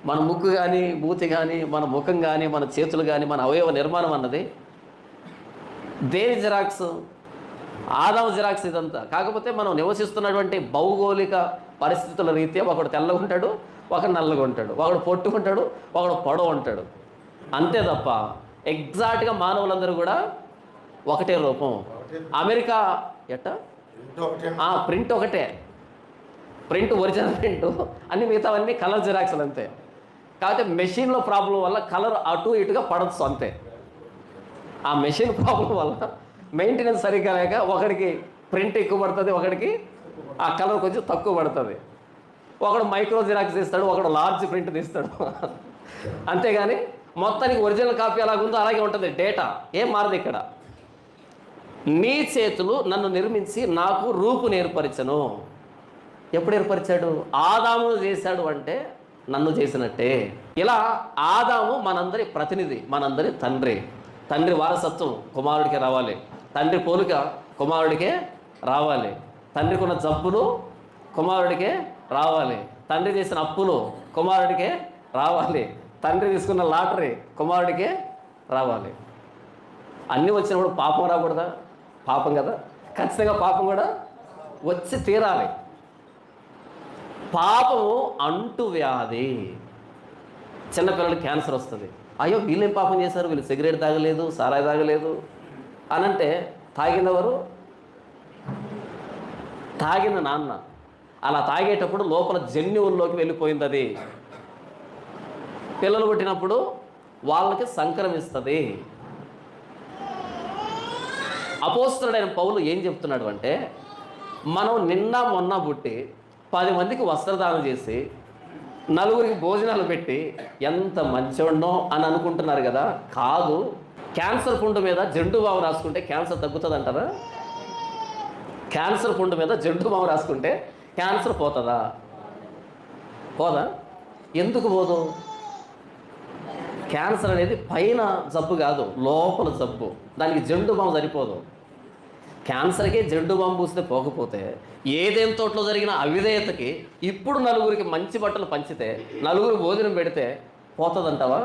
మన ముక్కు కానీ, మూతి కానీ, మన ముఖం కానీ, మన చేతులు కానీ, మన అవయవ నిర్మాణం అన్నది దేని జిరాక్స్? ఆదాము జిరాక్స్ ఇదంతా. కాకపోతే మనం నివసిస్తున్నటువంటి భౌగోళిక పరిస్థితుల రీత్యా ఒకడు తెల్లగా ఉంటాడు, ఒకడు నల్లగా ఉంటాడు, ఒకడు పొట్టుకుంటాడు, ఒకడు పొడవు ఉంటాడు. అంతే తప్ప ఎగ్జాక్ట్గా మానవులందరూ కూడా ఒకటే రూపం. అమెరికా ఎట్ట ప్రింట్ ఒకటే, ప్రింట్ ఒరిజినల్ ప్రింట్, అన్ని మిగతావన్నీ కలర్ జిరాక్స్లు అంతే. కాకపోతే మెషిన్లో ప్రాబ్లం వల్ల కలర్ అటు ఇటుగా పడవచ్చు అంతే. ఆ మెషిన్ ప్రాబ్లం వల్ల మెయింటెనెన్స్ సరిగ్గా లేక ఒకడికి ప్రింట్ ఎక్కువ పడుతుంది, ఒకడికి ఆ కలర్ కొంచెం తక్కువ పడుతుంది. ఒకడు మైక్రో జిరాక్స్ తీస్తాడు, ఒకడు లార్జ్ ప్రింట్ తీస్తాడు. అంతేగాని మొత్తానికి ఒరిజినల్ కాపీ అలాగుందో అలాగే ఉంటుంది. డేటా ఏం మారదు ఇక్కడ. నీ చేతులు నన్ను నిర్మించి నాకు రూపు ఏర్పరిచను. ఎప్పుడు ఏర్పరిచాడు? ఆదాము చేశాడు అంటే నన్ను చేసినట్టే. ఇలా ఆదాము మనందరి ప్రతినిధి, మనందరి తండ్రి. తండ్రి వారసత్వం కుమారుడికి రావాలి, తండ్రి పోలిక కుమారుడికే రావాలి, తండ్రికి ఉన్న జబ్బులు కుమారుడికే రావాలి, తండ్రి చేసిన అప్పులు కుమారుడికే రావాలి, తండ్రి తీసుకున్న లాటరీ కుమారుడికే రావాలి. అన్నీ వచ్చినప్పుడు పాపం రాకూడదా? పాపం కదా, ఖచ్చితంగా పాపం కూడా వచ్చి తీరాలి. పాపము అంటువ్యాధి. చిన్నపిల్లలకి క్యాన్సర్ వస్తుంది. అయ్యో వీళ్ళేం పాపం చేశారు, వీళ్ళు సిగరెట్ తాగలేదు, సారాయి తాగలేదు అని అంటే తాగినవారు తాగిన నాన్న. అలా తాగేటప్పుడు లోపల జన్యువుల్లోకి వెళ్ళిపోయింది అది. పిల్లలు పుట్టినప్పుడు వాళ్ళకి సంక్రమిస్తుంది. అపోస్తలుడైన పౌలు ఏం చెప్తున్నాడు అంటే, మనం నిన్న మొన్న పుట్టి 10 మందికి వస్త్రదానం చేసి 4గురికి భోజనాలు పెట్టి ఎంత మంచివాడో అని అనుకుంటున్నారు కదా. కాదు, క్యాన్సర్ పుండు మీద జండు బాము రాసుకుంటే క్యాన్సర్ తగ్గుతుంది అంటారా? క్యాన్సర్ పుండు మీద జండు బాము రాసుకుంటే క్యాన్సర్ పోతుందా? పోదా? ఎందుకు పోదు? క్యాన్సర్ అనేది పైన జబ్బు కాదు, లోపల జబ్బు. దానికి జండు బాము సరిపోదు. క్యాన్సర్కే జండు బాంబు పూస్తే పోకపోతే ఏదేం తోటలో జరిగిన అవిధేయతకి ఇప్పుడు 4గురికి మంచి బట్టలు పంచితే 4గురు భోజనం పెడితే పోతుందంటావా?